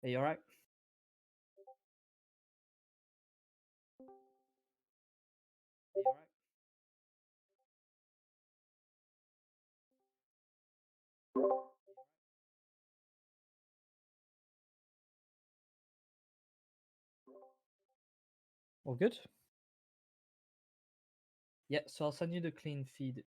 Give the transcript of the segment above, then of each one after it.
Are you alright? Are you alright? All good? Yeah, so I'll send you the clean feed.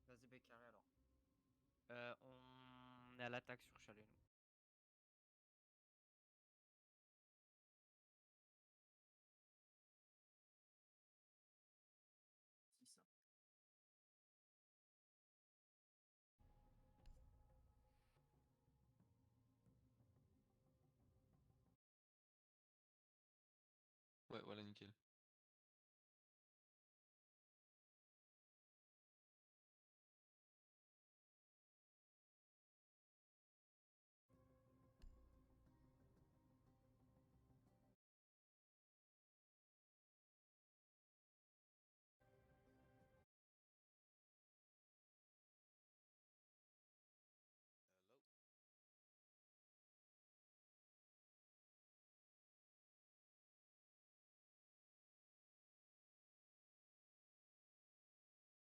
Vas-y, B carré alors. On est à l'attaque sur chalet, nous. C'est ça. Ouais, voilà, nickel.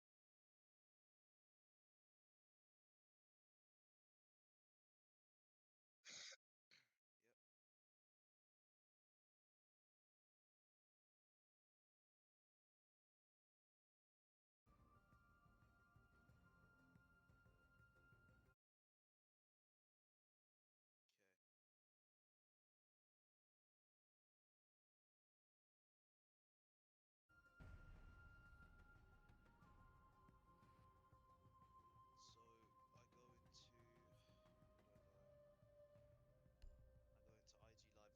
Hello. Yep. Okay. So I go into where do I go? I go into IG Live and copy and paste that in, or do I just start? No, sorry. I start watching it. Sorry, and then yeah. All right, got it. Yeah, got it. Cool. Is my co-caster getting here, or where is he? All right. No worries. One man army. Let's go. Let's do it.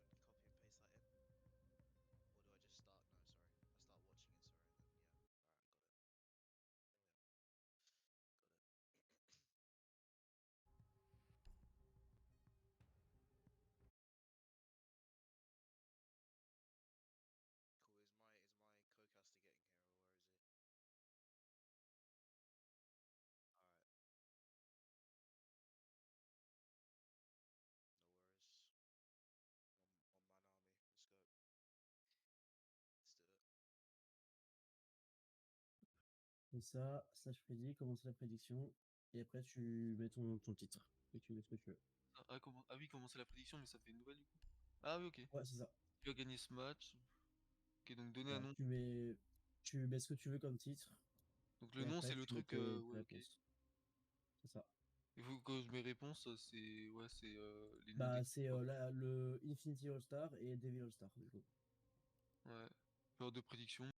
Et ça je prédis, commence la prédiction, et après tu mets ton titre, et tu mets ce que tu veux. Ah oui, commencer la prédiction, mais ça fait une nouvelle du coup. Ah oui, ok. Ouais, c'est ça. Tu as gagné ce match. Ok, donc donner un Voilà, nom. tu mets ce que tu veux comme titre, Donc le et nom, après c'est le tu mets truc. tes Ouais, ok. réponses. C'est ça. Il faut que je mes réponses, c'est ouais, c'est les noms Bah, d'équipes. c'est le Infinity All-Star et Devil All-Star, du coup. Ouais. Peur de prédiction.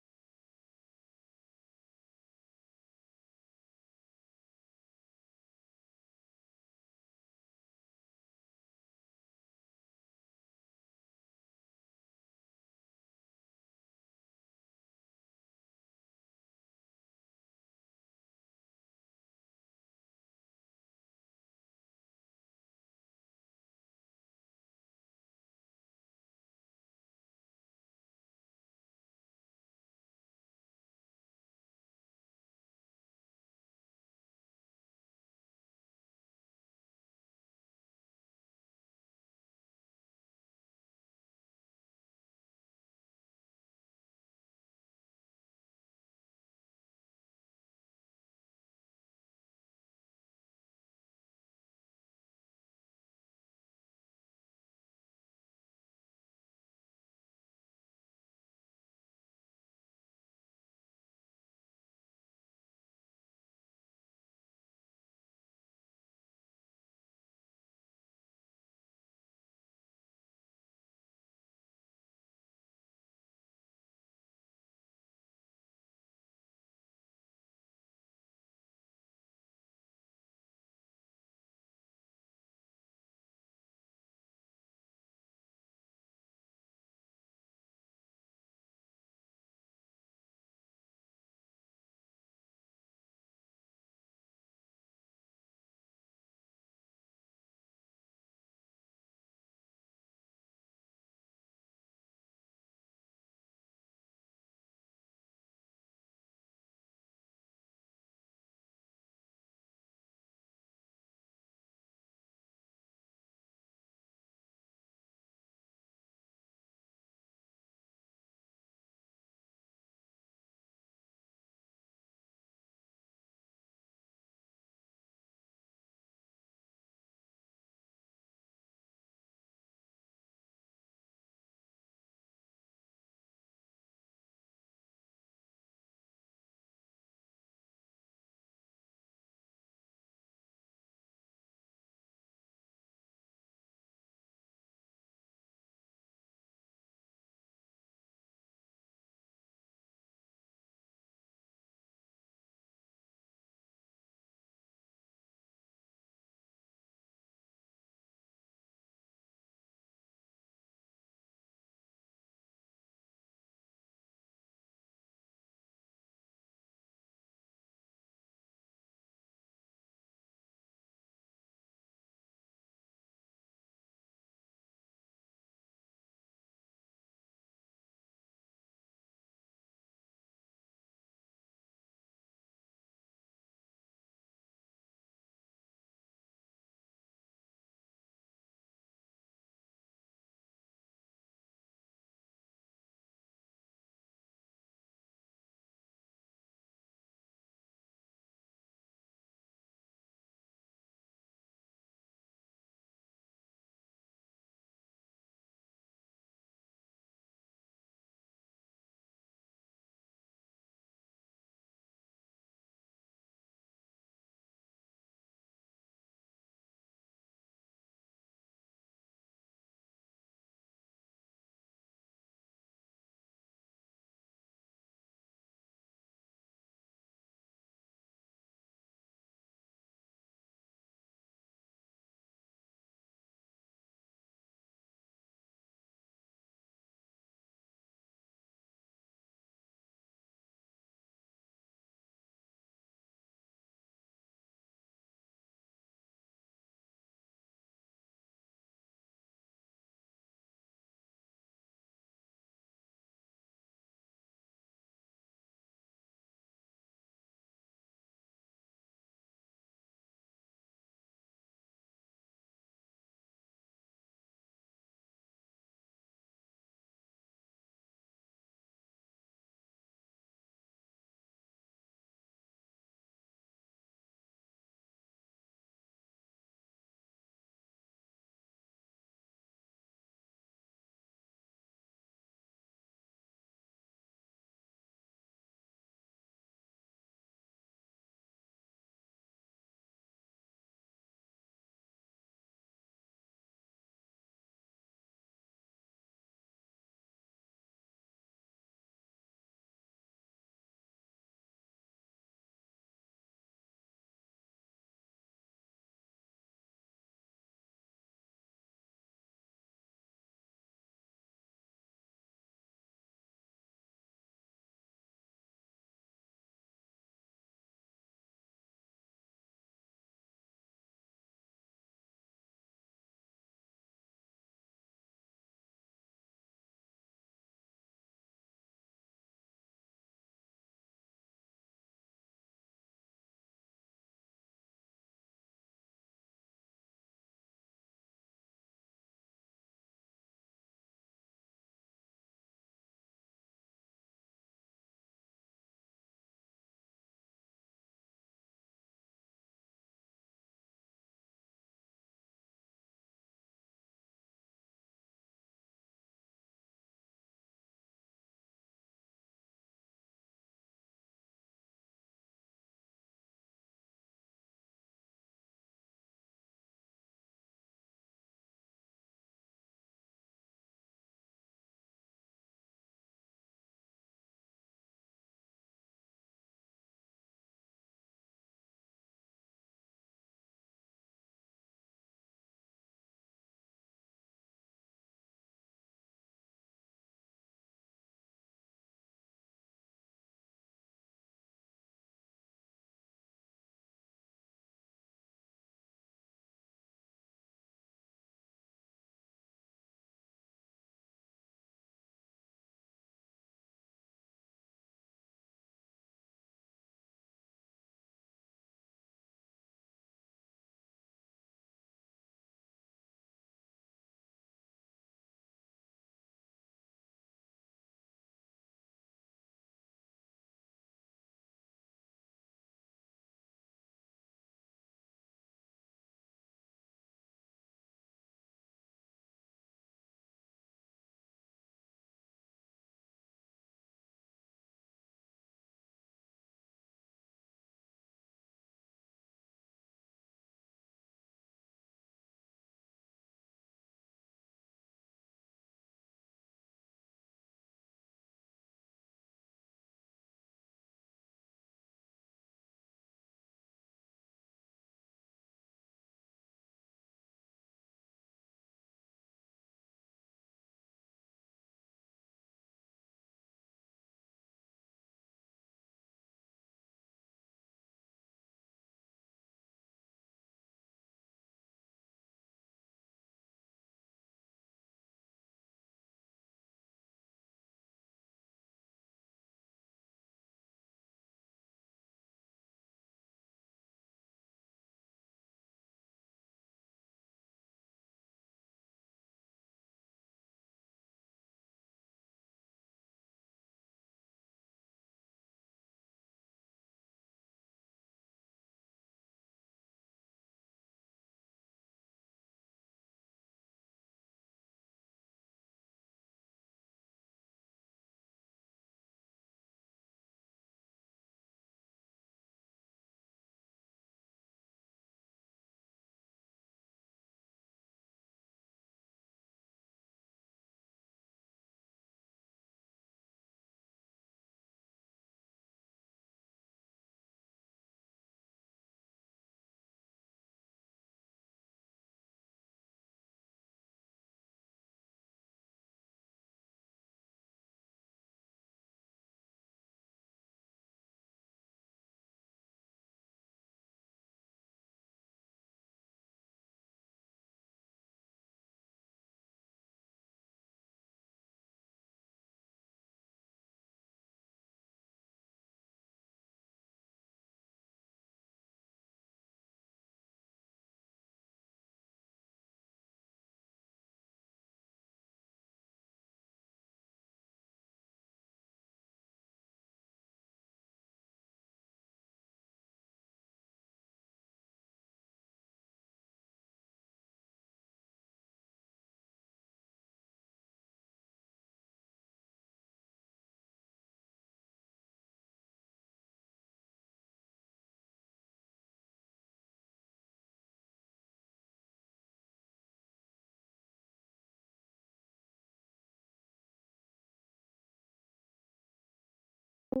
Hey,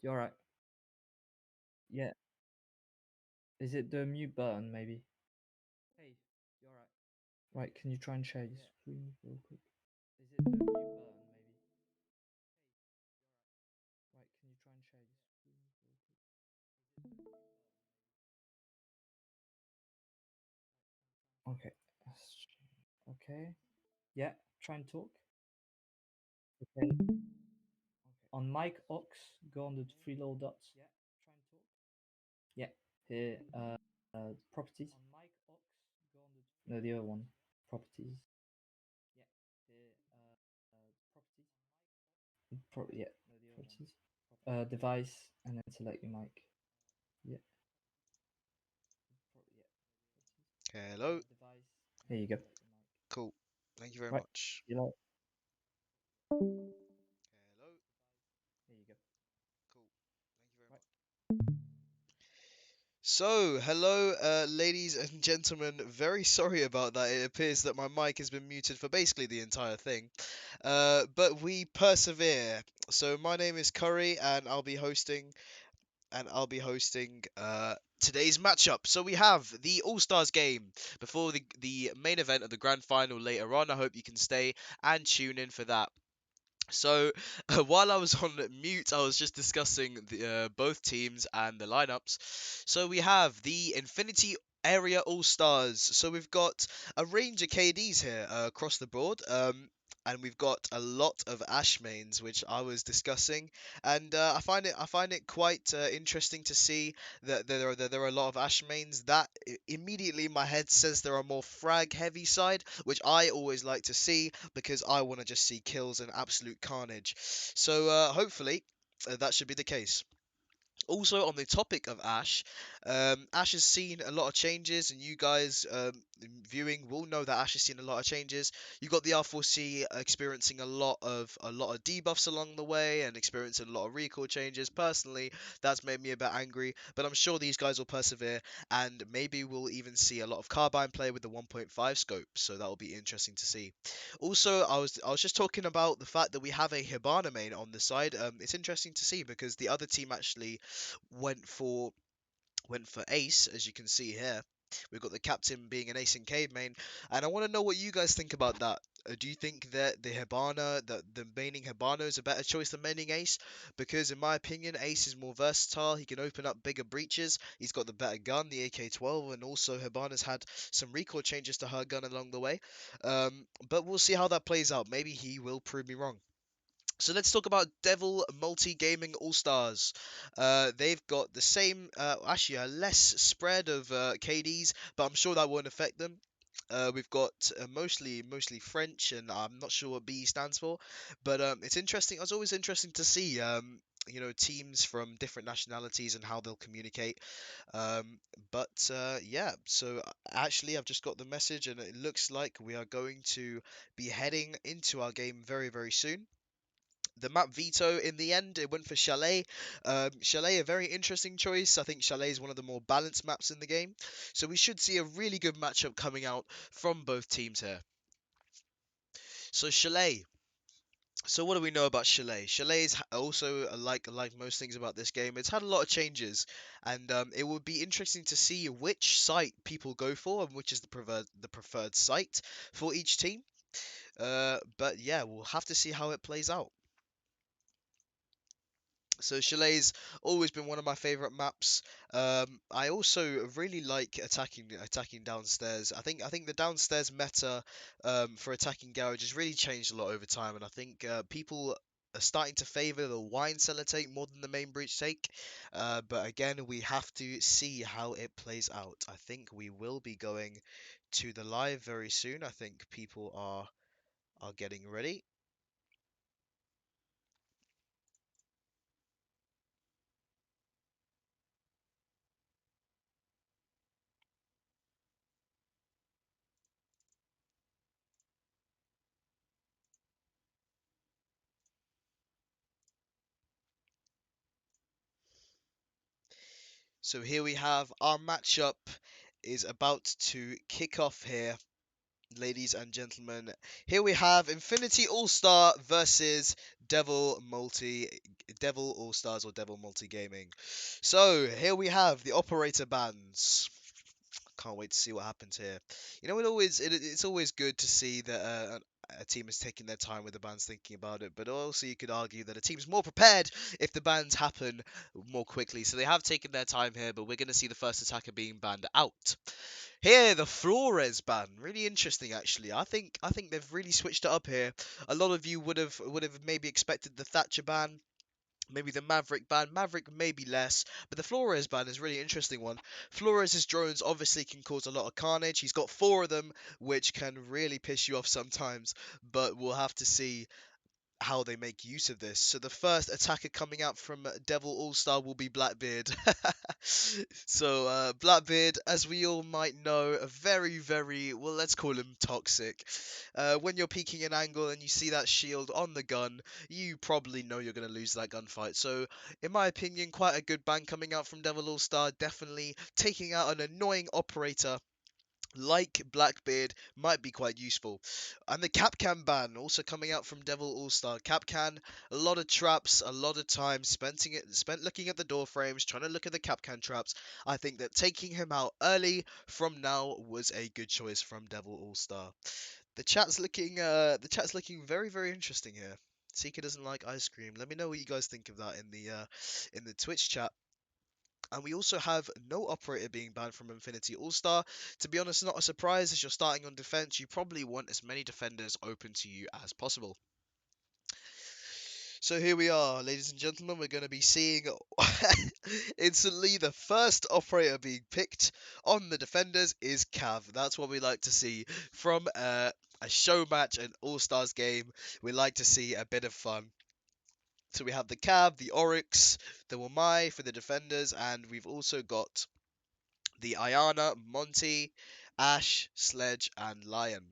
you alright? Yeah. Is it the mute button, maybe? Hey, you alright? Right, can you try and share your screen real quick? Is it the mute button, maybe? Right, can you try and share your screen real quick? Okay. Okay. Yeah, try and talk. Okay. On mic aux, go on the three little dots. Yeah, try and talk. Yeah, here, properties. On mic aux, go on the. No, the other one. Properties. Yeah, here, properties. Yeah, no, the other properties. Device, and then select your mic. Yeah. Yeah. Hello. Device. Here you go. Cool. Thank you very Right. much. You like? Hello. Here you go. Cool. Thank you very Right. much. So, hello, ladies and gentlemen. Very sorry about that. It appears that my mic has been muted for basically the entire thing. But we persevere. So, my name is Curry, and I'll be hosting today's matchup. So we have the All Stars game before the main event of the grand final later on. I hope you can stay and tune in for that. So, while I was on mute, I was just discussing both teams and the lineups. So we have the Infinity Area All Stars. So we've got a range of KDs here across the board. And we've got a lot of Ash mains, which I was discussing, and I find it quite interesting to see that there are a lot of Ash mains. That immediately in my head says there are more frag heavy side, which I always like to see because I want to just see kills and absolute carnage. So hopefully that should be the case. Also, on the topic of Ash, Ash has seen a lot of changes, and you guys viewing will know that Ash has seen a lot of changes. You got the R4C experiencing a lot of debuffs along the way, and experiencing a lot of recall changes. Personally, that's made me a bit angry, but I'm sure these guys will persevere, and maybe we'll even see a lot of carbine play with the 1.5 scope. So that will be interesting to see. Also, I was just talking about the fact that we have a Hibana main on the side. It's interesting to see because the other team actually went for Ace, as you can see here. We've got the captain being an Ace and Cave main, and I want to know what you guys think about that. Do you think that the maining Hibana is a better choice than maining Ace? Because in my opinion, Ace is more versatile. He can open up bigger breaches. He's got the better gun, the AK-12, and also Hibana's had some recoil changes to her gun along the way. But we'll see how that plays out. Maybe he will prove me wrong. So let's talk about Devil Multigaming All Stars. They've got the same, actually a less spread of KDs, but I'm sure that won't affect them. We've got mostly French, and I'm not sure what B stands for, but it's interesting. It's always interesting to see, teams from different nationalities and how they'll communicate. But yeah, so actually, I've just got the message, and it looks like we are going to be heading into our game very, very soon. The map veto in the end, it went for Chalet. Chalet, a very interesting choice. I think Chalet is one of the more balanced maps in the game. So we should see a really good matchup coming out from both teams here. So Chalet. So what do we know about Chalet? Chalet is also like most things about this game. It's had a lot of changes, and it would be interesting to see which site people go for and which is the preferred site for each team. But yeah, we'll have to see how it plays out. So Chalet's always been one of my favorite maps. I also really like attacking downstairs. I think the downstairs meta for attacking garage has really changed a lot over time, and I think people are starting to favor the wine cellar take more than the main breach take. But again, we have to see how it plays out. I think we will be going to the live very soon. I think people are getting ready. So here we have our matchup is about to kick off here. ladies and gentlemen. Here we have Infinity All Star versus Devil All Stars or Devil Multigaming. So here we have the operator bans. Can't wait to see what happens here. You know, it's always good to see that a team is taking their time with the bans, thinking about it. But also, you could argue that a team's more prepared if the bans happen more quickly. So they have taken their time here, but we're going to see the first attacker being banned out. Here, the Flores ban, really interesting actually. I think they've really switched it up here. A lot of you would have maybe expected the Thatcher ban. Maybe the Maverick ban. Maverick maybe less, but the Flores ban is a really interesting one. Flores' drones obviously can cause a lot of carnage. He's got 4 of them, which can really piss you off sometimes, but we'll have to see how they make use of this. So the first attacker coming out from Devil All-Star will be Blackbeard. So Blackbeard, as we all might know, a very, very, well, let's call him toxic. When you're peeking an angle and you see that shield on the gun, you probably know you're going to lose that gunfight. So in my opinion, quite a good ban coming out from Devil All-Star, definitely taking out an annoying operator like Blackbeard might be quite useful. And the Capcan ban also coming out from Devil All-Star. Capcan, a lot of traps, a lot of time spent looking at the door frames, trying to look at the Capcan traps. I think that taking him out early from now was a good choice from Devil All-Star. The chat's looking very, very interesting here. Seeker doesn't like ice cream. Let me know what you guys think of that in the Twitch chat. And we also have no operator being banned from Infinity All-Star. To be honest, not a surprise. As you're starting on defense, you probably want as many defenders open to you as possible. So here we are, ladies and gentlemen. We're going to be seeing instantly the first operator being picked on the defenders is Cav. That's what we like to see from a show match, an All-Stars game. We like to see a bit of fun. So we have the Cav, the Oryx, the Wamai for the defenders, and we've also got the Ayana, Monty, Ash, Sledge, and Lion.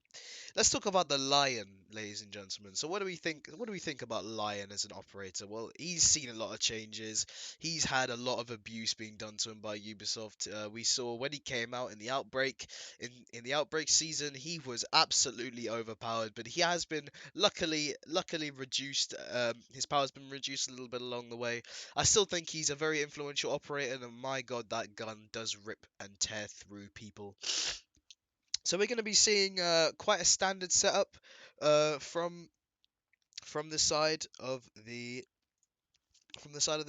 Let's talk about the Lion, ladies and gentlemen. So what do we think? What do we think about Lion as an operator? Well, he's seen a lot of changes. He's had a lot of abuse being done to him by Ubisoft. We saw when he came out in the Outbreak, in the Outbreak season, he was absolutely overpowered. But he has been luckily reduced. His power's been reduced a little bit along the way. I still think he's a very influential operator, and my god, that gun does rip and tear through people. So we're going to be seeing quite a standard setup from the side of the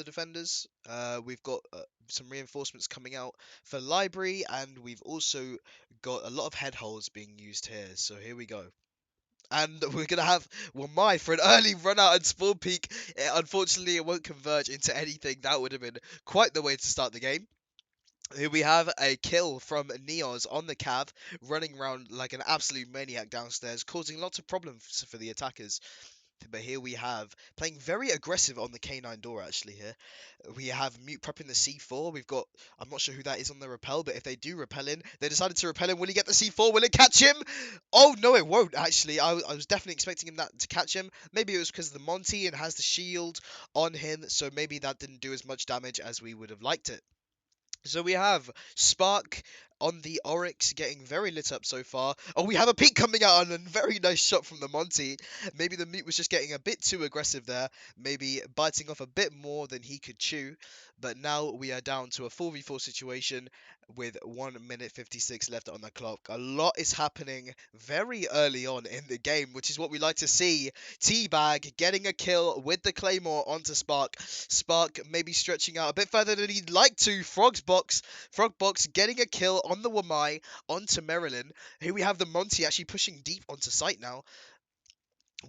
defenders. We've got some reinforcements coming out for library, and we've also got a lot of head holes being used here. So here we go. And we're going to have Wamai for an early run out and spawn peak. Unfortunately, it won't converge into anything. That would have been quite the way to start the game. Here we have a kill from Neos on the Cav, running around like an absolute maniac downstairs, causing lots of problems for the attackers. But here we have playing very aggressive on the K9 door actually here. We have Mute prepping the C4. We've got, I'm not sure who that is on the rappel, but if they do rappel in, they decided to rappel in. Will he get the C4? Will it catch him? Oh, no, it won't actually. I was definitely expecting him to catch him. Maybe it was because of the Monty and has the shield on him, so maybe that didn't do as much damage as we would have liked it. So we have Spark on the Oryx getting very lit up so far. Oh, we have a peek coming out and a very nice shot from the Monty. Maybe the Mute was just getting a bit too aggressive there. Maybe biting off a bit more than he could chew. But now we are down to a 4v4 situation with 1 minute 56 left on the clock. A lot is happening very early on in the game, which is what we like to see. Teabag getting a kill with the Claymore onto Spark. Spark maybe stretching out a bit further than he'd like to. Frogbox getting a kill on the Wamai onto Marilyn. Here we have the Monty actually pushing deep onto site now.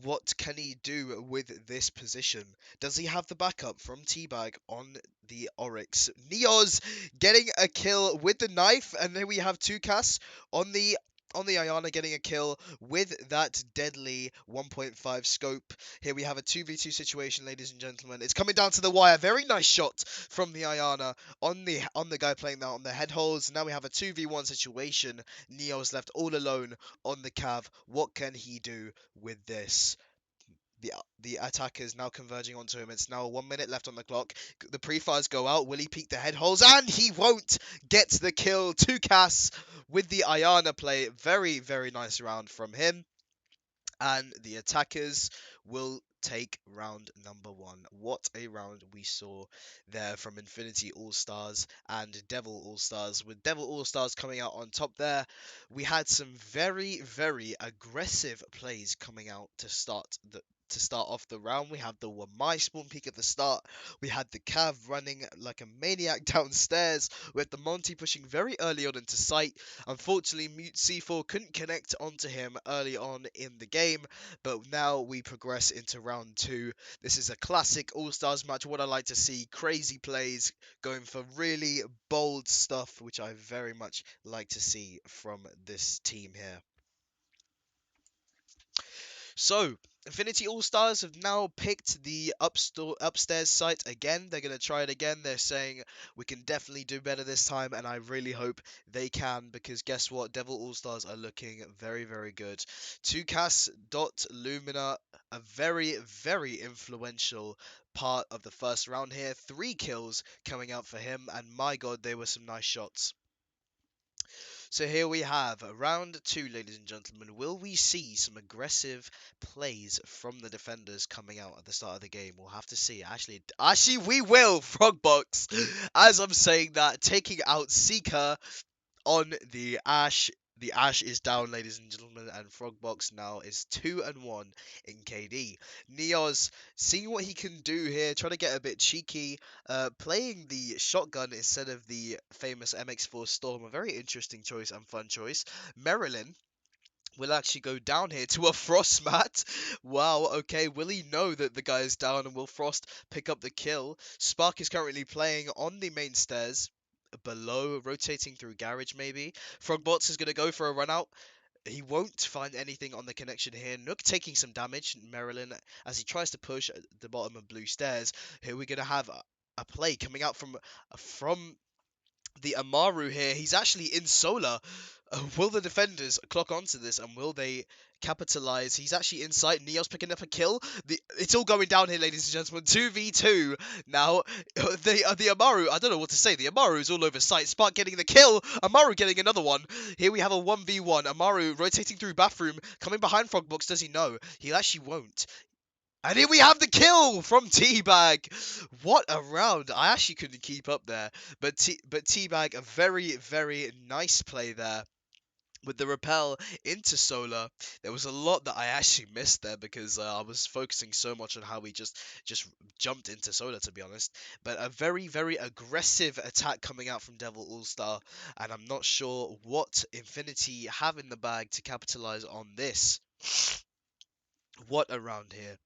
What can he do with this position? Does he have the backup from Teabag on the Oryx? Neos getting a kill with the knife, and then we have Tukas on the Ayana getting a kill with that deadly 1.5 scope. Here we have a 2v2 situation, ladies and gentlemen. It's coming down to the wire. Very nice shot from the Ayana on the guy playing now on the head holes. Now we have a 2v1 situation. Neo's left all alone on the Cav. What can he do with this? The attacker is now converging onto him. It's now 1 minute left on the clock. The pre-fires go out. Will he peek the head holes? And he won't get the kill. Tukas with the Ayana play. Very, very nice round from him. And the attackers will take round number 1. What a round we saw there from Infinity All Stars and Devil All Stars. With Devil All Stars coming out on top there, we had some very, very aggressive plays coming out to start off the round. We have the Wamai spawn peak at the start. We had the Cav running like a maniac downstairs. We had the Monty pushing very early on into sight. Unfortunately, Mute C4 couldn't connect onto him early on in the game, but now we progress into round 2. This is a classic All-Stars match, what I like to see, crazy plays, going for really bold stuff, which I very much like to see from this team here. So, Infinity All-Stars have now picked the upstairs site again. They're going to try it again. They're saying we can definitely do better this time, and I really hope they can, because guess what? Devil All-Stars are looking very, very good. 2cas dot Lumina, a very, very influential part of the first round here. 3 kills coming out for him, and my god, they were some nice shots. So here we have round 2, ladies and gentlemen. Will we see some aggressive plays from the defenders coming out at the start of the game? We'll have to see. Actually, we will. Frogbox, as I'm saying that, taking out Seeker on the Ash. The Ash is down, ladies and gentlemen, and Frogbox now is 2-1 in KD. Neos seeing what he can do here, trying to get a bit cheeky, playing the shotgun instead of the famous MX4 Storm. A very interesting choice and fun choice. Marilyn will actually go down here to a Frost mat. Wow, okay, will he know that the guy is down, and will Frost pick up the kill? Spark is currently playing on the main stairs below, rotating through garage maybe. Frogbots is going to go for a run out. He won't find anything on the connection here. Nook taking some damage, Marilyn, as he tries to push at the bottom of blue stairs. Here we're going to have a play coming out from the Amaru here. He's actually in solar. Will the defenders clock onto this, and will they capitalize? He's actually in sight. Neo's picking up a kill. It's all going down here, ladies and gentlemen. 2v2 now. The Amaru, I don't know what to say. The Amaru is all over sight. Spark getting the kill. Amaru getting another one. Here we have a 1v1. Amaru rotating through bathroom. Coming behind Frogbox. Does he know? He actually won't. And here we have the kill from Teabag. What a round. I actually couldn't keep up there. But Teabag, a very, very nice play there. With the repel into solar, there was a lot that I actually missed there, because I was focusing so much on how we just jumped into solar, to be honest. But a very, very aggressive attack coming out from Devil All-Star, and I'm not sure what Infinity have in the bag to capitalize on this. What a round here.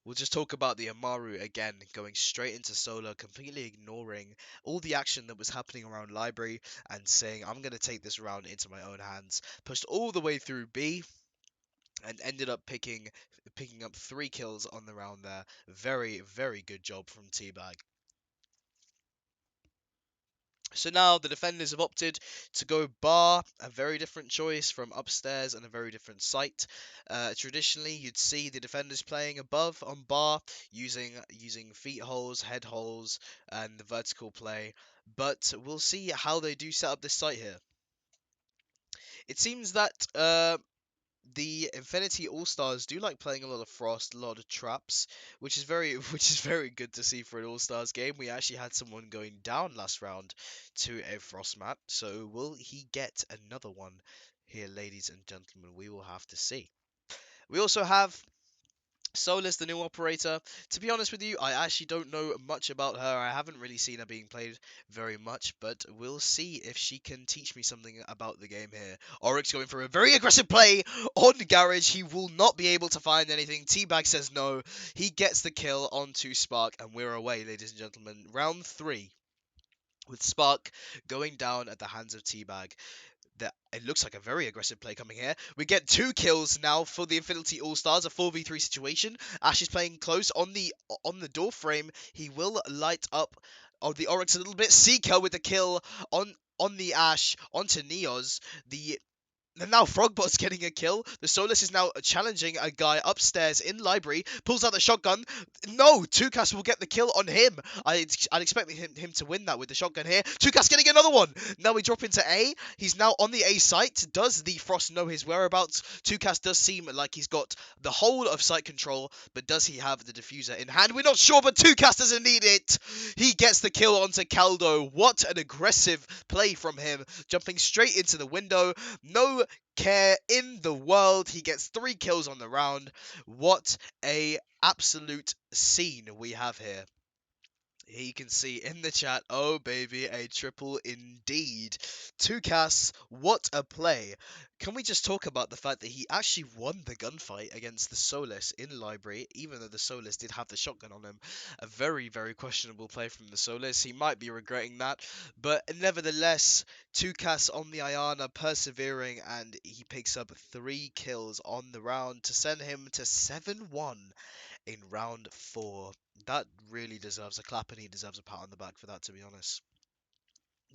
We'll just talk about the Amaru again, going straight into solar, completely ignoring all the action that was happening around library, and saying, I'm going to take this round into my own hands. Pushed all the way through B, and ended up picking up 3 kills on the round there. Very, very good job from Teabag. So now the defenders have opted to go bar, a very different choice from upstairs and a very different site. Traditionally, you'd see the defenders playing above on bar, using feet holes, head holes, and the vertical play. But we'll see how they do set up this site here. It seems that the Infinity All-Stars do like playing a lot of Frost, a lot of traps, which is very good to see for an All-Stars game. We actually had someone going down last round to a Frost map, so will he get another one here, ladies and gentlemen? We will have to see. We also have Solis, the new operator. To be honest with you, I actually don't know much about her. I haven't really seen her being played very much, but we'll see if she can teach me something about the game here. Oryx going for a very aggressive play on Garage. He will not be able to find anything. Teabag says no. He gets the kill onto Spark, and we're away, ladies and gentlemen. Round 3, with Spark going down at the hands of Teabag. It looks like a very aggressive play coming here. We get 2 kills now for the Infinity All-Stars, a 4v3 situation. Ash is playing close on the door frame. He will light up the Oryx a little bit. Seeker with the kill on the Ash onto Neos. And now Frogbot's getting a kill. The Solus is now challenging a guy upstairs in library. Pulls out the shotgun. No, Tukas will get the kill on him. I'd expect him to win that with the shotgun here. Tukas getting another one. Now we drop into A. He's now on the A site. Does the Frost know his whereabouts? Tukas does seem like he's got the whole of site control, but does he have the diffuser in hand? We're not sure, but Tukas doesn't need it. He gets the kill onto Caldo. What an aggressive play from him. Jumping straight into the window. No care in the world. He gets 3 kills on the round. What a absolute scene we have here. Here you can see in the chat, oh baby, a triple indeed. Tukas, what a play. Can we just talk about the fact that he actually won the gunfight against the Solus in Library, even though the Solus did have the shotgun on him. A very, very questionable play from the Solus. He might be regretting that, but nevertheless, Tukas on the Ayana persevering, and he picks up 3 kills on the round to send him to 7-1 in round 4. That really deserves a clap, and he deserves a pat on the back for that, to be honest.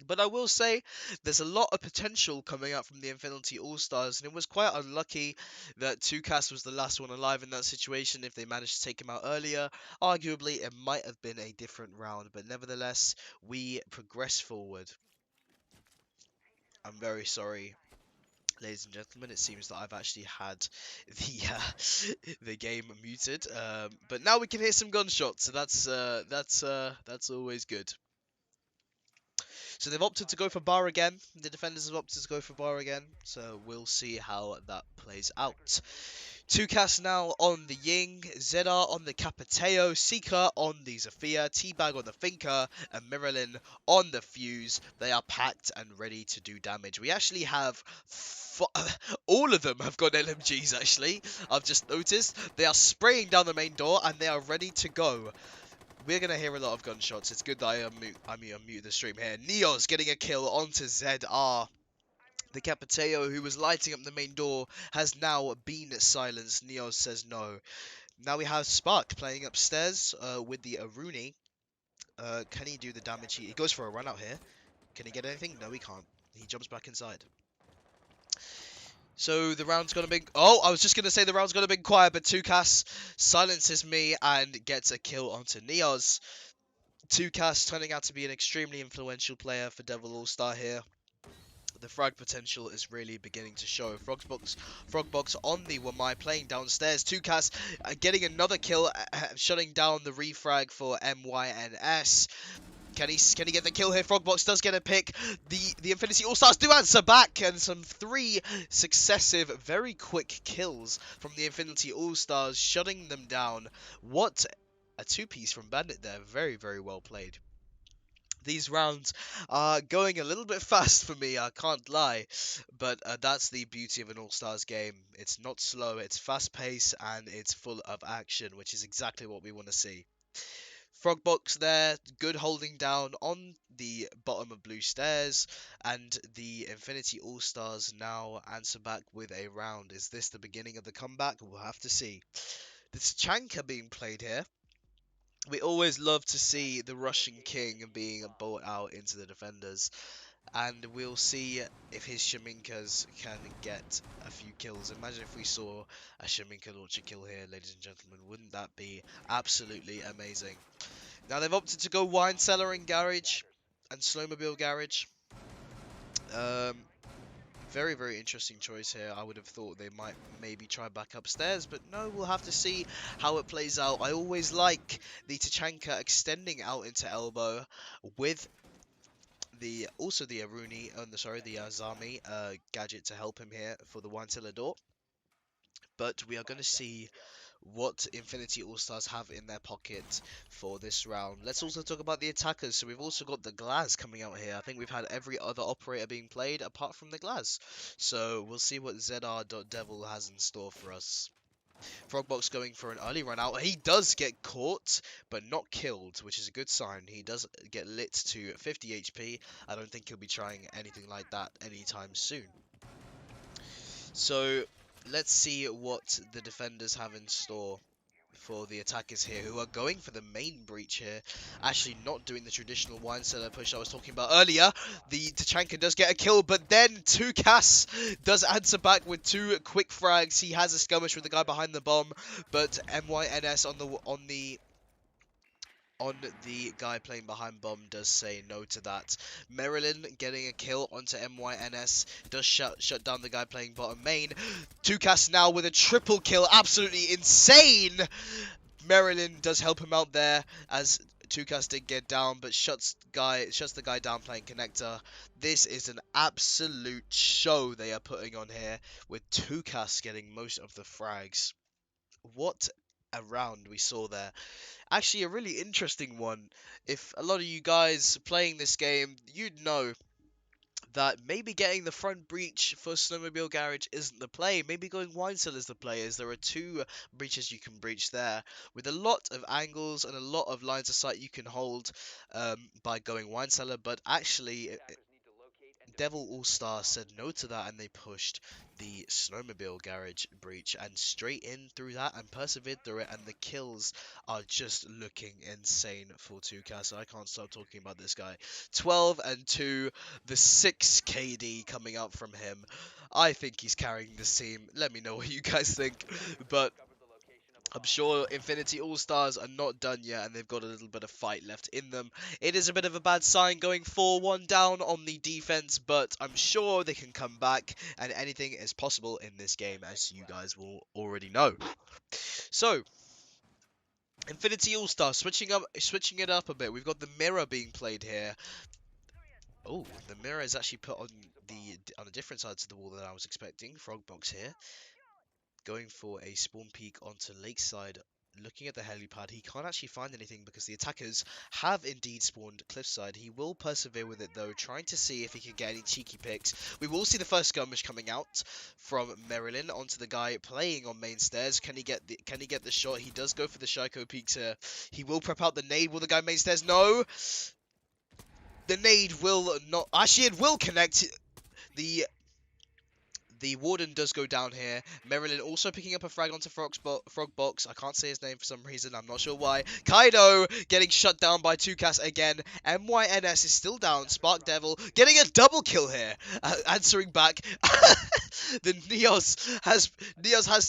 But I will say, there's a lot of potential coming out from the Infinity All-Stars, and it was quite unlucky that Tukas was the last one alive in that situation. If they managed to take him out earlier, arguably it might have been a different round, but nevertheless, we progress forward. I'm very sorry, ladies and gentlemen. It seems that I've actually had the game muted, but now we can hear some gunshots, so that's always good. So they've opted to go for bar again. The defenders have opted to go for bar again, so we'll see how that plays out. Tukas now on the Ying, Zedar on the Capiteo, Seeker on the Zafia, Teabag on the Finker, and Miralin on the Fuse. They are packed and ready to do damage. We actually have all of them have got LMGs actually. I've just noticed. They are spraying down the main door and they are ready to go. We're going to hear a lot of gunshots. It's good that I unmute the stream here. Neos getting a kill onto ZR. The Capiteo, who was lighting up the main door, has now been silenced. Neos says no. Now we have Spark playing upstairs with the Aruni. Can he do the damage? He goes for a run out here. Can he get anything? No, he can't. He jumps back inside. So the round's gonna be... Oh, I was just gonna say the round's gonna be quiet, but Tukas silences me and gets a kill onto Neos. Tukas turning out to be an extremely influential player for Devil All-Star here. The frag potential is really beginning to show. Frogbox on the Wamai playing downstairs. Tukas getting another kill, shutting down the refrag for MYNS. Can he get the kill here? Frogbox does get a pick. The Infinity All-Stars do answer back, and some 3 successive, very quick kills from the Infinity All-Stars, shutting them down. What a 2-piece from Bandit there. Very, very well played. These rounds are going a little bit fast for me, I can't lie, but that's the beauty of an All-Stars game. It's not slow, it's fast-paced, and it's full of action, which is exactly what we want to see. Frogbox there, good holding down on the bottom of blue stairs, and the Infinity All-Stars now answer back with a round. Is this the beginning of the comeback? We'll have to see. This Chanka being played here. We always love to see the Russian King being brought out into the defenders, and we'll see if his Shaminkas can get a few kills. Imagine if we saw a Shaminka launch a kill here, ladies and gentlemen. Wouldn't that be absolutely amazing? Now they've opted to go Wine Cellar and Garage and Snowmobile Garage. Very, very interesting choice here. I would have thought they might maybe try back upstairs, but no, we'll have to see how it plays out. I always like the Tachanka extending out into elbow with the Aruni, the Azami gadget to help him here for the Wine Cellar door. But we are going to see what Infinity All-Stars have in their pocket for this round. Let's also talk about the attackers. So we've also got the Glaz coming out here. I think we've had every other operator being played apart from the Glaz. So we'll see what ZR.Devil has in store for us. Frogbox going for an early run out. He does get caught, but not killed, which is a good sign. He does get lit to 50 HP. I don't think he'll be trying anything like that anytime soon. So let's see what the defenders have in store for the attackers here, who are going for the main breach here. Actually not doing the traditional wine cellar push I was talking about earlier. The Tachanka does get a kill, but then Tukas does answer back with 2 quick frags. He has a skirmish with the guy behind the bomb, but MYNS on the guy playing behind bomb does say no to that. Marilyn getting a kill onto MYNS does shut down the guy playing bottom main. Tukas now with a triple kill, absolutely insane. Marilyn does help him out there as Tukas did get down, but shuts the guy down playing connector. This is an absolute show they are putting on here, with Tukas getting most of the frags. What a round we saw there. Actually, a really interesting one. If a lot of you guys playing this game, you'd know that maybe getting the front breach for Snowmobile Garage isn't the play. Maybe going wine cellar is the play, as there are 2 breaches you can breach there, with a lot of angles and a lot of lines of sight you can hold by going wine cellar. But actually, Devil All-Star said no to that, and they pushed the Snowmobile Garage breach and straight in through that and persevered through it, and the kills are just looking insane for 2K, so I can't stop talking about this guy. 12 and 2, the 6 KD coming up from him. I think he's carrying this team. Let me know what you guys think, but I'm sure Infinity All-Stars are not done yet, and they've got a little bit of fight left in them. It is a bit of a bad sign going 4-1 down on the defense, but I'm sure they can come back, and anything is possible in this game, as you guys will already know. So, Infinity All-Stars, switching it up a bit. We've got the mirror being played here. Oh, the mirror is actually put on a different side to the wall than I was expecting. Frogbox here, going for a spawn peek onto Lakeside. Looking at the helipad, he can't actually find anything because the attackers have indeed spawned cliffside. He will persevere with it though, trying to see if he can get any cheeky picks. We will see the first skirmish coming out from Marilyn onto the guy playing on main stairs. Can he get the shot? He does go for the Shaiko peeks here. He will prep out the nade. Will the guy main stairs? No. The nade will not. Actually, it will connect. The Warden does go down here. Marilyn also picking up a frag onto Frogbox. I can't say his name for some reason. I'm not sure why. Kaido getting shut down by 2Cas again. MYNS is still down. Spark Devil getting a double kill here. Answering back. The Neos has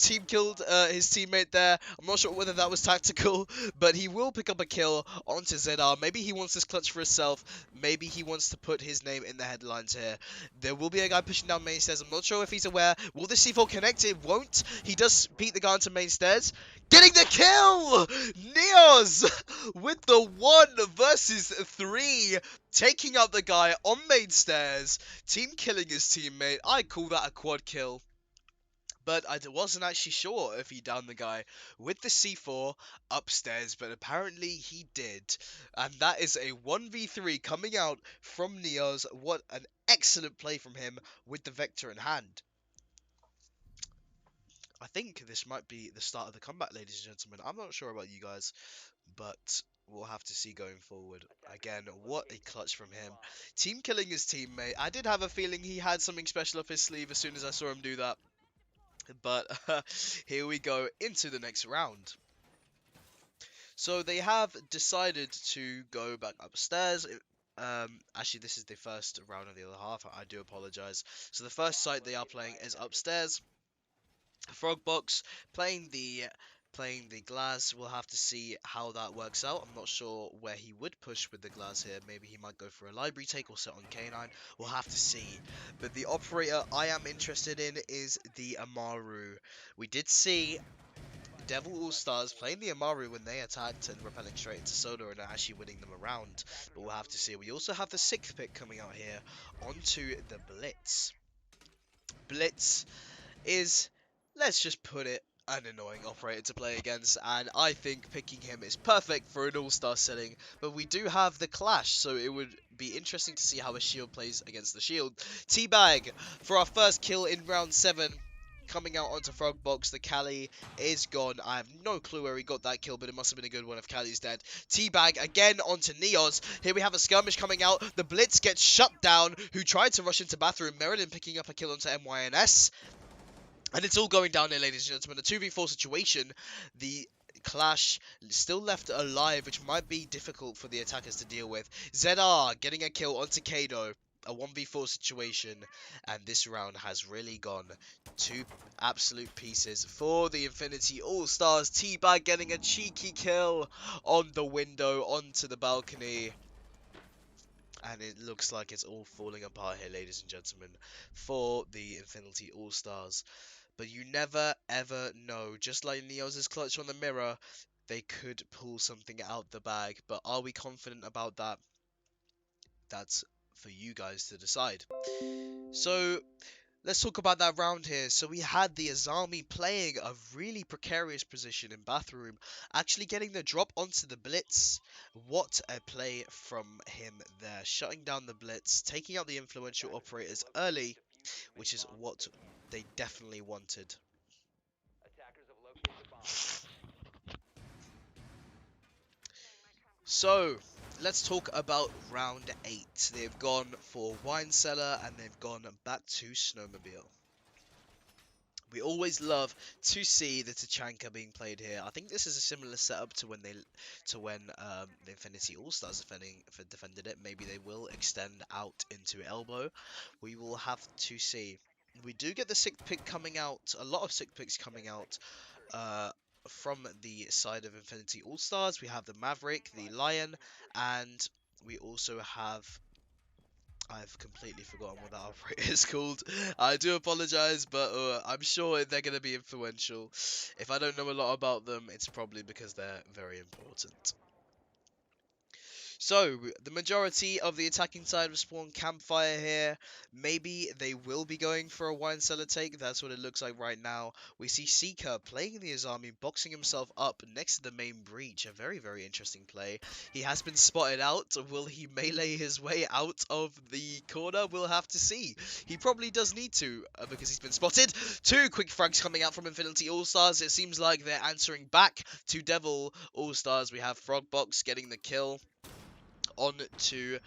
team killed his teammate there. I'm not sure whether that was tactical, but he will pick up a kill onto ZR. Maybe he wants this clutch for himself. Maybe he wants to put his name in the headlines here. There will be a guy pushing down main stairs. I'm not sure if he's aware. Will the C4 connect? It won't. He does beat the guy onto main stairs. Getting the kill! Neos with the 1 versus 3. Taking out the guy on main stairs. Team killing his teammate. I call that a quad kill. But I wasn't actually sure if he downed the guy with the C4 upstairs, but apparently he did. And that is a 1v3 coming out from Neos. What an excellent play from him with the Vector in hand. I think this might be the start of the comeback, ladies and gentlemen. I'm not sure about you guys, but we'll have to see going forward. Again, what a clutch from him. Team killing his teammate. I did have a feeling he had something special up his sleeve as soon as I saw him do that. But here we go into the next round. So they have decided to go back upstairs. Actually, this is the first round of the other half. I do apologize. So the first site they are playing is upstairs. Frogbox playing the glass. We'll have to see how that works out. I'm not sure where he would push with the glass here. Maybe he might go for a library take or set on K9. We'll have to see. But the operator I am interested in is the Amaru. We did see Devil All-Stars playing the Amaru when they attacked and repelling straight into Soda and actually winning them around. But we'll have to see. We also have the 6th pick coming out here onto the Blitz. Blitz is, let's just put it, an annoying operator to play against, and I think picking him is perfect for an all-star setting. But we do have the clash, so it would be interesting to see how a shield plays against the shield. Teabag for our first kill in round 7. Coming out onto Frogbox, the Cali is gone. I have no clue where he got that kill, but it must have been a good one if Cali's dead. Teabag again onto Neos. Here we have a skirmish coming out. The Blitz gets shut down, who tried to rush into bathroom. Marilyn picking up a kill onto MYNS. And it's all going down here, ladies and gentlemen. A 2v4 situation. The clash still left alive, which might be difficult for the attackers to deal with. ZR getting a kill onto Kado, a 1v4 situation, and this round has really gone to absolute pieces for the Infinity All-Stars. T-Bag getting a cheeky kill on the window onto the balcony. And it looks like it's all falling apart here, ladies and gentlemen, for the Infinity All-Stars. But you never, ever know. Just like Neos' clutch on the mirror, they could pull something out the bag. But are we confident about that? That's for you guys to decide. So, let's talk about that round here. So we had the Azami playing a really precarious position in Bathroom, actually getting the drop onto the Blitz. What a play from him there, shutting down the Blitz, taking out the influential operators early, which is what they definitely wanted. So, let's talk about round 8. They've gone for Wine Cellar and they've gone back to Snowmobile. We always love to see the Tachanka being played here. I think this is a similar setup to when the Infinity All-Stars defended it. Maybe they will extend out into Elbow. We will have to see. We do get the sick pick coming out, a lot of sick picks coming out from the side of Infinity All-Stars. We have the Maverick, the Lion, and we also have... I've completely forgotten what that operator is called. I do apologize, but I'm sure they're going to be influential. If I don't know a lot about them, it's probably because they're very important. So, the majority of the attacking side of Spawn Campfire here. Maybe they will be going for a Wine Cellar take. That's what it looks like right now. We see Seeker playing the Azami, boxing himself up next to the main breach. A very, very interesting play. He has been spotted out. Will he melee his way out of the corner? We'll have to see. He probably does need to, because he's been spotted. 2 quick frags coming out from Infinity All-Stars. It seems like they're answering back to Devil All-Stars. We have Frogbox getting the kill onto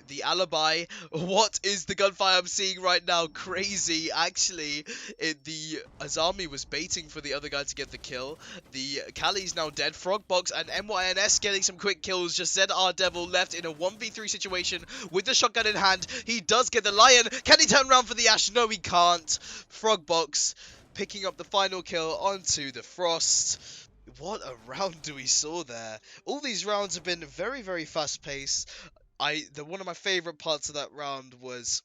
the alibi. What is the gunfire I'm seeing right now? Crazy. Actually, the Azami was baiting for the other guy to get the kill. The Kali's now dead. Frogbox and MYNS getting some quick kills. Just ZR Devil left in a 1v3 situation with the shotgun in hand. He does get the Lion. Can he turn around for the Ash? No, he can't. Frogbox picking up the final kill onto the Frost. What a round do we saw there. All these rounds have been very, very fast-paced. One of my favourite parts of that round was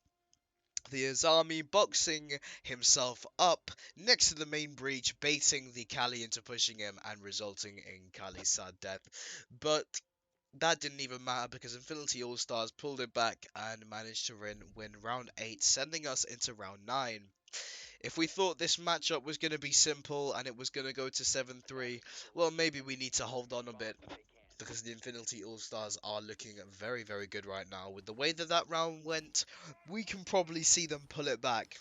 the Azami boxing himself up next to the main breach, baiting the Kali into pushing him and resulting in Kali's sad death. But that didn't even matter because Infinity All-Stars pulled it back and managed to win round 8, sending us into round 9. If we thought this matchup was going to be simple and it was going to go to 7-3, well, maybe we need to hold on a bit, because the Infinity All-Stars are looking very, very good right now. With the way that that round went, we can probably see them pull it back.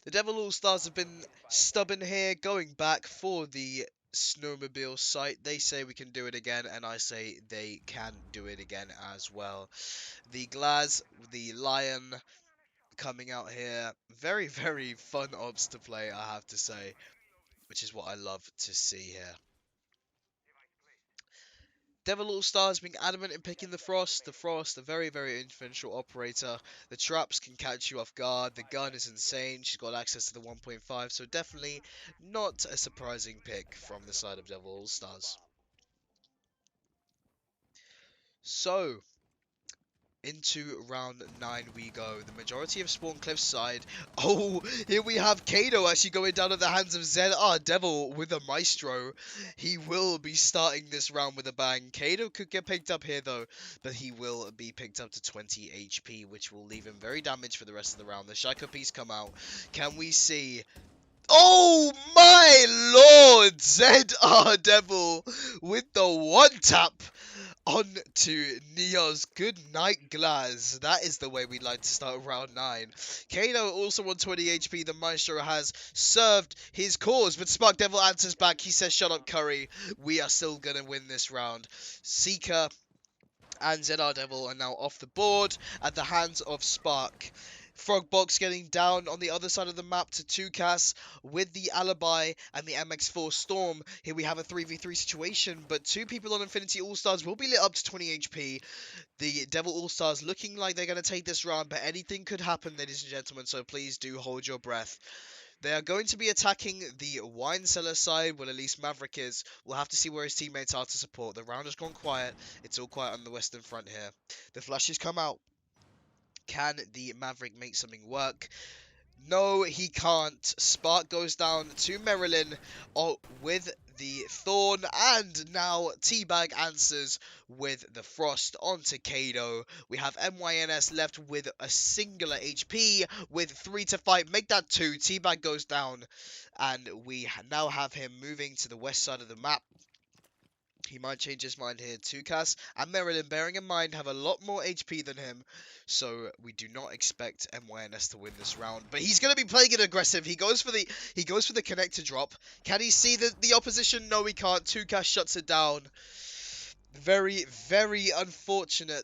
The Devil All-Stars have been stubborn here, going back for the Snowmobile site. They say we can do it again, and I say they can do it again as well. The Glaz, the Lion coming out here. Very, very fun ops to play, I have to say, which is what I love to see here. Devil All-Stars being adamant in picking the Frost. The Frost, a very, very influential operator. The traps can catch you off guard. The gun is insane. She's got access to the 1.5, so definitely not a surprising pick from the side of Devil All-Stars. So, into round 9 we go. The majority of Spawn Cliff's side. Oh, here we have Kado actually going down at the hands of ZR Devil with a Maestro. He will be starting this round with a bang. Kado could get picked up here though, but he will be picked up to 20 HP, which will leave him very damaged for the rest of the round. The Shaka piece come out. Can we see... Oh my lord! ZR Devil with the one tap on to Neo's good night Glaz. That is the way we'd like to start round 9. Kano also on 20 HP. The Maestro has served his cause, but Spark Devil answers back. He says, shut up, Curry. We are still going to win this round. Seeker and ZR Devil are now off the board at the hands of Spark. Frogbox getting down on the other side of the map to 2Cas with the Alibi and the MX4 Storm. Here we have a 3v3 situation, but two people on Infinity All-Stars will be lit up to 20 HP. The Devil All-Stars looking like they're going to take this round, but anything could happen, ladies and gentlemen, so please do hold your breath. They are going to be attacking the wine cellar side, well at least Maverick is. We'll have to see where his teammates are to support. The round has gone quiet. It's all quiet on the western front here. The flashes come out. Can the Maverick make something work? No, he can't. Spark goes down to Marilyn with the Thorn, and now Teabag answers with the Frost onto Kado. We have MYNS left with a singular HP with 3 to fight. Make that 2. Teabag goes down, and we now have him moving to the west side of the map. He might change his mind here. 2Cas and Marilyn, bearing in mind, have a lot more HP than him. So we do not expect MYNS to win this round. But he's going to be playing it aggressive. He goes for the connector drop. Can he see the opposition? No, he can't. 2Cas shuts it down. Very, very unfortunate.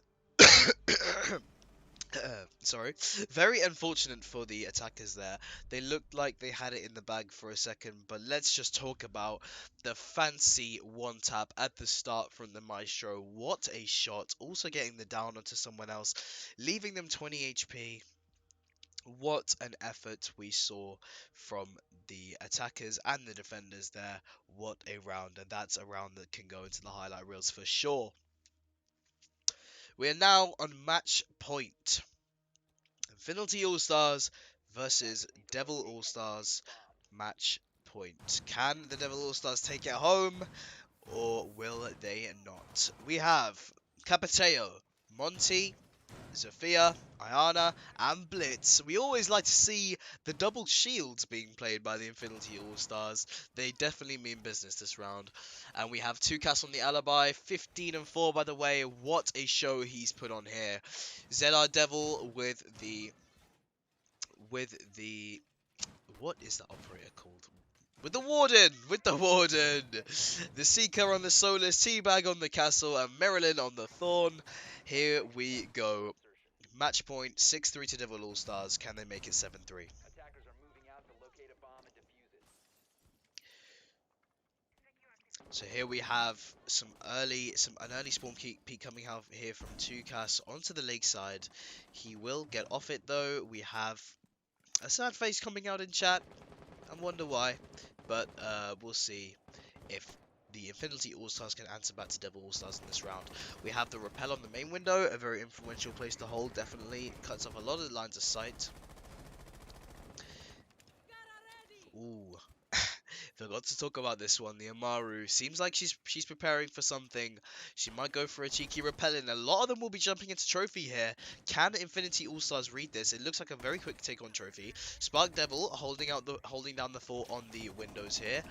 Sorry. Very unfortunate for the attackers there. They looked like they had it in the bag for a second, but let's just talk about the fancy one tap at the start from the Maestro. What a shot. Also getting the down onto someone else, leaving them 20 HP. What an effort we saw from the attackers and the defenders there. What a round, and that's a round that can go into the highlight reels for sure. We are now on match point. Infinity All-Stars versus Devil All-Stars match point. Can the Devil All-Stars take it home, or will they not? We have Capiteo, Monty, Zofia, Ayana, and Blitz. We always like to see the double shields being played by the Infinity All-Stars. They definitely mean business this round. And we have 2Cas on the Alibi, 15 and 4 by the way. What a show he's put on here. ZR Devil with the what is the operator called? With the Warden! The Seeker on the Solus, Teabag on the Castle, and Marilyn on the Thorn. Here we go. Match point, 6-3 to Devil All-Stars. Can they make it 7-3? So here we have an early spawn peek coming out here from 2Cas onto the lakeside. He will get off it though. We have a sad face coming out in chat. I wonder why, but we'll see if the Infinity All-Stars can answer back to Devil All-Stars in this round. We have the Rappel on the main window, a very influential place to hold, definitely. Cuts off a lot of the lines of sight. Ooh. Forgot to talk about this one. The Amaru seems like she's preparing for something. She might go for a cheeky repelling. A lot of them will be jumping into trophy here. Can Infinity All-Stars read this? It looks like a very quick take on trophy. Spark Devil holding down the fort on the windows here.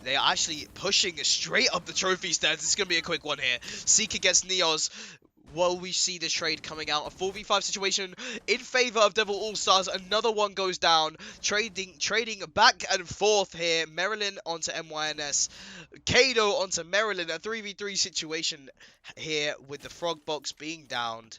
They are actually pushing straight up the trophy stands. This is going to be a quick one here. Seeker gets Neos. Will we see the trade coming out? A 4v5 situation in favor of Devil All-Stars. Another one goes down. Trading back and forth here. Marilyn onto MYNS. Kado onto Marilyn. A 3v3 situation here with the Frog Box being downed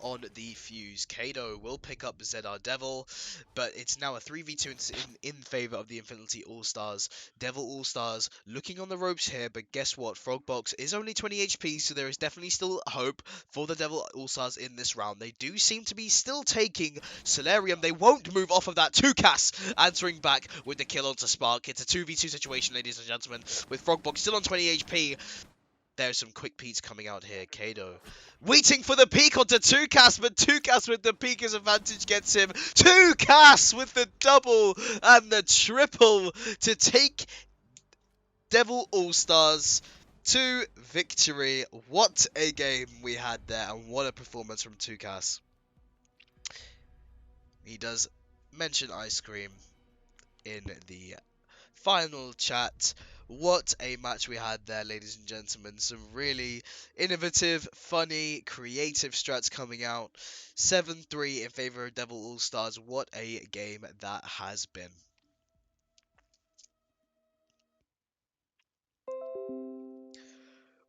on the fuse. Kado will pick up ZR Devil, but it's now a 3v2 in favor of the Infinity All-Stars. Devil All-Stars looking on the ropes here, but guess what? Frogbox is only 20 HP, so there is definitely still hope for the Devil All-Stars in this round. They do seem to be still taking Solarium. They won't move off of that. 2Cas answering back with the kill onto Spark. It's a 2v2 situation, ladies and gentlemen, with Frogbox still on 20 HP. There's some quick peeks coming out here. Kado waiting for the peek onto 2Cas, but 2Cas with the peek as advantage gets him. 2Cas with the double and the triple to take Devil All-Stars to victory. What a game we had there, and what a performance from 2Cas. He does mention ice cream in the final chat. What a match we had there, ladies and gentlemen. Some really innovative, funny, creative strats coming out. 7-3 in favor of Devil All-Stars. What a game that has been.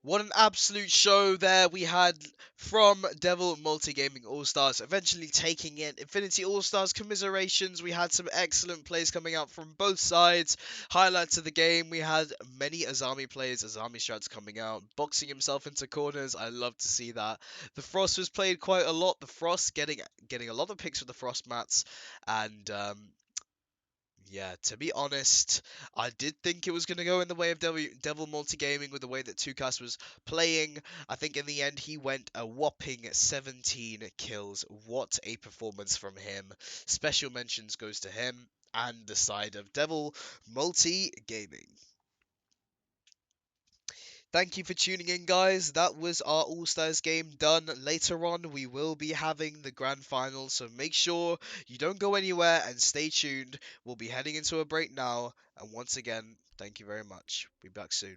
What an absolute show there we had from Devil Multigaming All-Stars, eventually taking it. Infinity All-Stars commiserations, we had some excellent plays coming out from both sides. Highlights of the game, we had many Azami plays, Azami strats coming out, boxing himself into corners, I love to see that. The Frost was played quite a lot, the Frost getting a lot of picks with the Frost mats, and yeah, to be honest, I did think it was going to go in the way of Devil Multigaming with the way that Tukas was playing. I think in the end he went a whopping 17 kills. What a performance from him. Special mentions goes to him and the side of Devil Multigaming. Thank you for tuning in, guys. That was our All-Stars game done. Later on, we will be having the grand final, so make sure you don't go anywhere and stay tuned. We'll be heading into a break now, and once again, thank you very much. Be back soon.